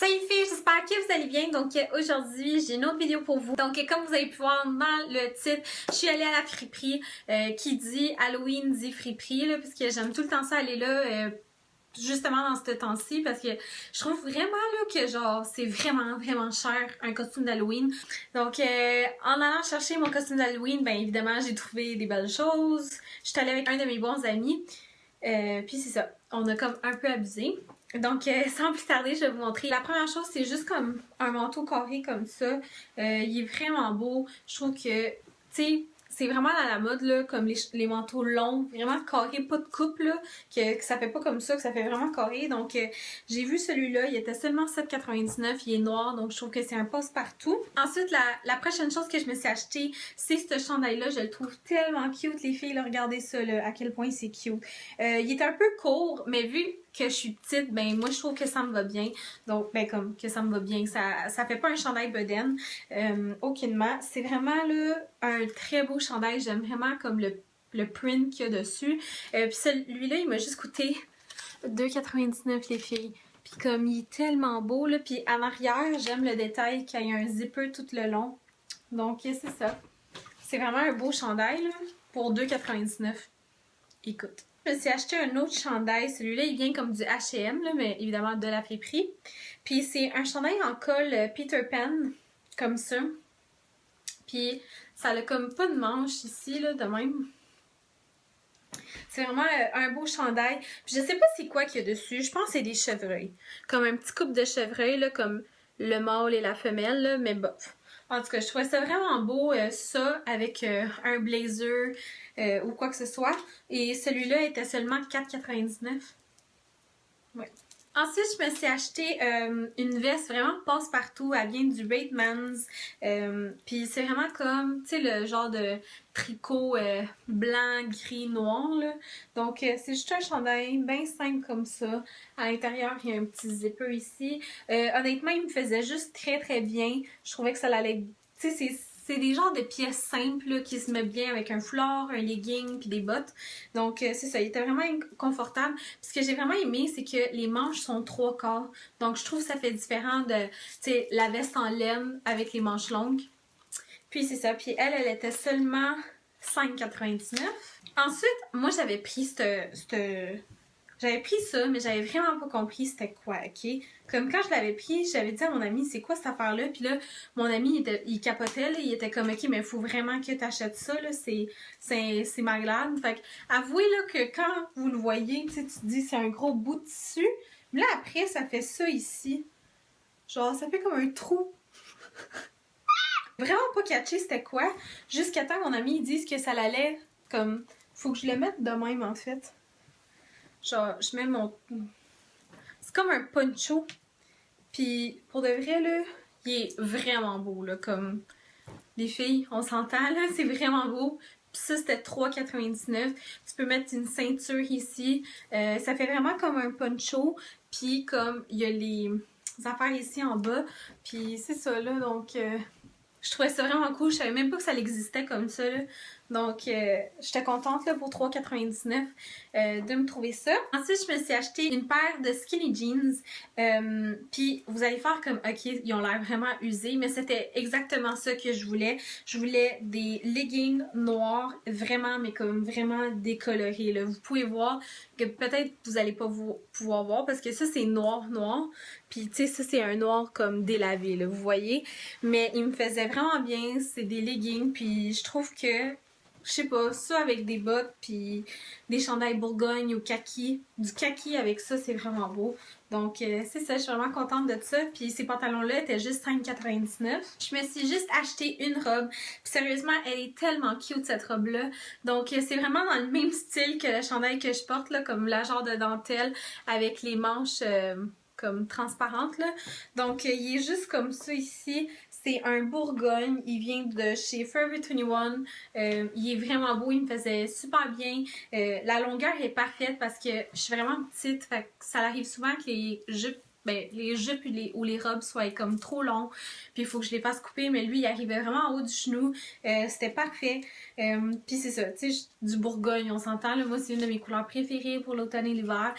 Salut les filles, j'espère que vous allez bien. Donc aujourd'hui, j'ai une autre vidéo pour vous. Donc comme vous avez pu voir dans le titre, je suis allée à la friperie qui dit Halloween dit friperie là, parce que j'aime tout le temps ça aller là justement dans ce temps-ci parce que je trouve vraiment là que genre c'est vraiment cher un costume d'Halloween. Donc en allant chercher mon costume d'Halloween, ben évidemment, j'ai trouvé des belles choses. J'étais allée avec un de mes bons amis. Puis c'est ça, on a comme un peu abusé. Donc sans plus tarder, je vais vous montrer. La première chose, c'est juste comme un manteau carré comme ça. Il est vraiment beau. Je trouve que, tu sais, c'est vraiment à la mode là, comme les manteaux longs, vraiment carrés, pas de coupe là, que ça fait pas comme ça, que ça fait vraiment carré. Donc j'ai vu celui-là, il était seulement 7,99, il est noir, donc je trouve que c'est un passe-partout. Ensuite, la prochaine chose que je me suis acheté, c'est ce chandail-là. Je le trouve tellement cute, les filles, là, regardez ça, là, à quel point c'est cute. Il est un peu court, mais vu que je suis petite, ben moi je trouve que ça me va bien. Donc, ben comme que ça me va bien, ça fait pas un chandail bedaine, aucunement. C'est vraiment là un très beau chandail. J'aime vraiment comme le print qu'il y a dessus. Puis celui-là, il m'a juste coûté 2,99 les filles. Puis comme il est tellement beau là, puis en arrière, j'aime le détail qu'il y a un zipper tout le long. Donc c'est ça. C'est vraiment un beau chandail là, pour 2,99. Écoute. Je me suis acheté un autre chandail. Celui-là, il vient comme du H&M, là, mais évidemment de la friperie. Puis c'est un chandail en col Peter Pan, comme ça. Puis ça a comme pas de manche ici, là, de même. C'est vraiment un beau chandail. Puis je sais pas c'est quoi qu'il y a dessus. Je pense que c'est des chevreuils. Comme un petit couple de chevreuils, là, comme le mâle et la femelle, là, mais bof. En tout cas, je trouvais ça vraiment beau, ça, avec un blazer ou quoi que ce soit. Et celui-là était seulement 4,99. Ouais. Ensuite, je me suis acheté une veste vraiment passe-partout. Elle vient du Batemans. Puis c'est vraiment comme, tu sais, le genre de tricot blanc, gris, noir, là. Donc, c'est juste un chandail bien simple comme ça. À l'intérieur, il y a un petit zipper ici. Honnêtement, il me faisait juste très bien. Je trouvais que ça allait... Tu sais, c'est des genres de pièces simples là, qui se mettent bien avec un foulard, un legging puis des bottes. Donc c'est ça, il était vraiment confortable. Puis ce que j'ai vraiment aimé, c'est que les manches sont 3/4. Donc je trouve que ça fait différent de la veste en laine avec les manches longues. Puis c'est ça. Puis elle était seulement 5,99. Ensuite, moi j'avais pris j'avais pris ça, mais j'avais vraiment pas compris c'était quoi, ok? Comme quand je l'avais pris, j'avais dit à mon ami, c'est quoi cette affaire-là? Puis là, mon ami, il capotait, là, il était comme, ok, mais il faut vraiment que t'achètes ça, là, c'est malade. Fait que, avouez, là, que quand vous le voyez, tu te dis, c'est un gros bout de tissu. Mais là, après, ça fait ça ici. Genre, ça fait comme un trou. Vraiment pas catché c'était quoi, jusqu'à temps que mon ami, il dise que ça l'allait, comme, faut que je le mette de même, en fait. Genre, je mets mon... C'est comme un poncho. Puis, pour de vrai, là, il est vraiment beau, là, comme... Les filles, on s'entend, là, c'est vraiment beau. Puis ça, c'était 3,99. Tu peux mettre une ceinture ici. Ça fait vraiment comme un poncho. Puis, comme, il y a les affaires ici en bas. Puis, c'est ça, là, donc... Je trouvais ça vraiment cool. Je savais même pas que ça existait comme ça, là. Donc, j'étais contente là, pour 3,99 de me trouver ça. Ensuite, je me suis acheté une paire de skinny jeans. Puis, vous allez faire comme, ok, ils ont l'air vraiment usés, mais c'était exactement ça que je voulais. Je voulais des leggings noirs, vraiment, mais comme vraiment décolorés. Là. Vous pouvez voir que peut-être vous allez pas pouvoir voir parce que ça, c'est noir. Puis, tu sais, ça, c'est un noir comme délavé, là, vous voyez. Mais il me faisait vraiment bien. C'est des leggings, puis je trouve que je sais pas, ça avec des bottes puis des chandails Bourgogne ou kaki. Du kaki avec ça, c'est vraiment beau. Donc c'est ça, je suis vraiment contente de ça. Puis ces pantalons-là étaient juste 5,99. Je me suis juste acheté une robe. Puis sérieusement, elle est tellement cute cette robe-là. Donc c'est vraiment dans le même style que le chandail que je porte, là, comme la genre de dentelle avec les manches... comme transparente là. Donc il est juste comme ça ici. C'est un Bourgogne, il vient de chez Forever 21. Il est vraiment beau, il me faisait super bien. La longueur est parfaite parce que je suis vraiment petite, fait que ça arrive souvent que les jupes ben, les jupes ou les robes soient comme trop longs, puis il faut que je les fasse couper, mais lui il arrivait vraiment en haut du genou, c'était parfait. Puis c'est ça, tu sais, du Bourgogne, on s'entend, là, moi c'est une de mes couleurs préférées pour l'automne et l'hiver.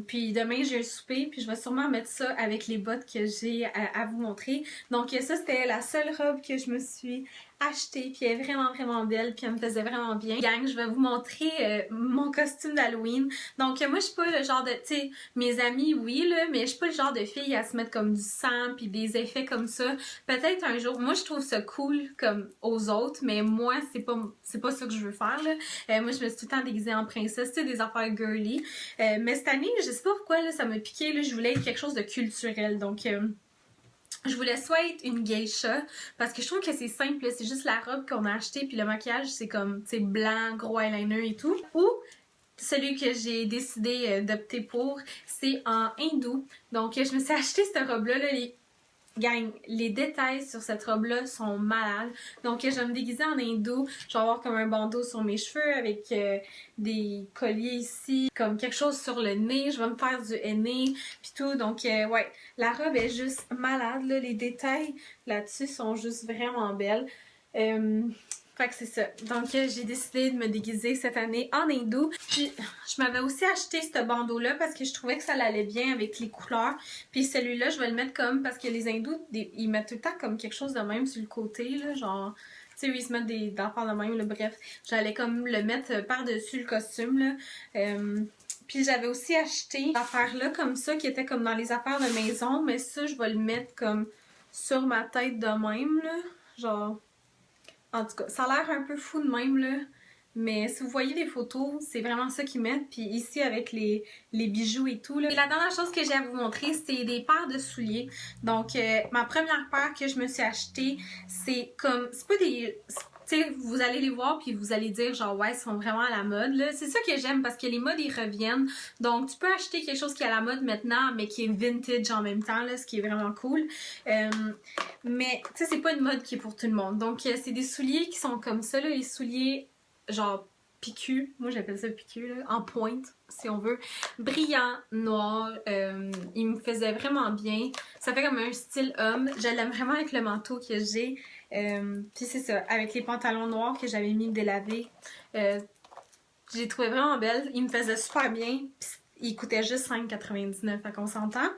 Puis demain j'ai un souper, puis je vais sûrement mettre ça avec les bottes que j'ai à vous montrer. Donc ça c'était la seule robe que je me suis achetée, puis elle est vraiment belle, puis elle me faisait vraiment bien. Gang, je vais vous montrer mon costume d'Halloween. Donc moi je suis pas le genre de, tu sais, mes amis oui là, mais je suis pas le genre de fille à se mettre comme du sang puis des effets comme ça. Peut-être un jour, moi je trouve ça cool comme aux autres, mais moi c'est pas ça que je veux faire là. Moi je me suis tout le temps déguisée en princesse, tu sais, des affaires girly. Mais cette année, je sais pas pourquoi là, ça m'a piqué là, je voulais être quelque chose de culturel. Donc je voulais soit être une geisha, parce que je trouve que c'est simple, c'est juste la robe qu'on a achetée, puis le maquillage c'est comme, tu sais, blanc, gros eyeliner et tout. Ou celui que j'ai décidé d'opter pour, c'est en hindou. Donc je me suis acheté cette robe-là, les détails sur cette robe-là sont malades. Donc je vais me déguiser en hindou, je vais avoir comme un bandeau sur mes cheveux avec des colliers ici, comme quelque chose sur le nez, je vais me faire du henné, puis tout. Donc ouais, la robe est juste malade, là. Les détails là-dessus sont juste vraiment belles. Fait que c'est ça. Donc j'ai décidé de me déguiser cette année en hindou. Puis je m'avais aussi acheté ce bandeau-là parce que je trouvais que ça allait bien avec les couleurs. Puis celui-là, je vais le mettre comme, parce que les hindous, ils mettent tout le temps comme quelque chose de même sur le côté, là, genre... Tu sais, ils se mettent des affaires de même, là, bref. J'allais comme le mettre par-dessus le costume, là. Puis j'avais aussi acheté l'affaire-là comme ça, qui était comme dans les affaires de maison. Mais ça, je vais le mettre comme sur ma tête de même, là. Genre... En tout cas, ça a l'air un peu fou de même, là. Mais si vous voyez les photos, c'est vraiment ça qu'ils mettent. Puis ici, avec les bijoux et tout, là. Et la dernière chose que j'ai à vous montrer, c'est des paires de souliers. Donc, ma première paire que je me suis achetée, c'est comme... C'est pas des... Tu sais, vous allez les voir puis vous allez dire genre ouais, ils sont vraiment à la mode là. C'est ça que j'aime parce que les modes ils reviennent. Donc tu peux acheter quelque chose qui est à la mode maintenant mais qui est vintage en même temps là, ce qui est vraiment cool. Mais tu sais, c'est pas une mode qui est pour tout le monde. Donc c'est des souliers qui sont comme ça là, les souliers genre picu, moi j'appelle ça picu là, en pointe si on veut, brillant, noir, il me faisait vraiment bien, ça fait comme un style homme, je l'aime vraiment avec le manteau que j'ai, puis c'est ça, avec les pantalons noirs que j'avais mis délavés, j'ai trouvé vraiment belle, il me faisait super bien, pis il coûtait juste 5,99 à qu'on s'entend.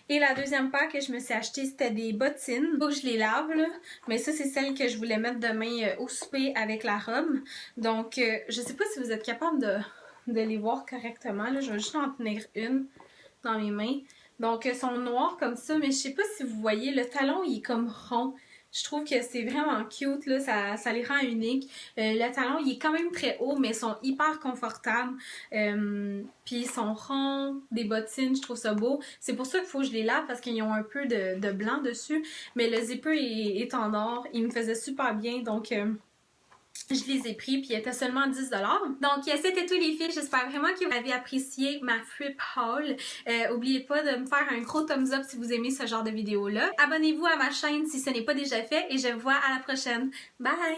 Et la deuxième paire que je me suis achetée, c'était des bottines. Faut que je les lave, là. Mais ça, c'est celle que je voulais mettre demain au souper avec la robe. Donc, je sais pas si vous êtes capable de les voir correctement, là. Je vais juste en tenir une dans mes mains. Donc, elles sont noires comme ça, mais je sais pas si vous voyez, le talon, il est comme rond. Je trouve que c'est vraiment cute, là, ça les rend uniques. Le talon, il est quand même très haut, mais ils sont hyper confortables. Puis ils sont ronds, des bottines, je trouve ça beau. C'est pour ça qu'il faut que je les lave, parce qu'ils ont un peu de blanc dessus. Mais le zipper est en or, il me faisait super bien, donc... je les ai pris, puis ils étaient seulement 10$. Donc, c'était tout les filles. J'espère vraiment que vous avez apprécié ma flip haul. N'oubliez pas de me faire un gros thumbs up si vous aimez ce genre de vidéo-là. Abonnez-vous à ma chaîne si ce n'est pas déjà fait et je vous vois à la prochaine. Bye!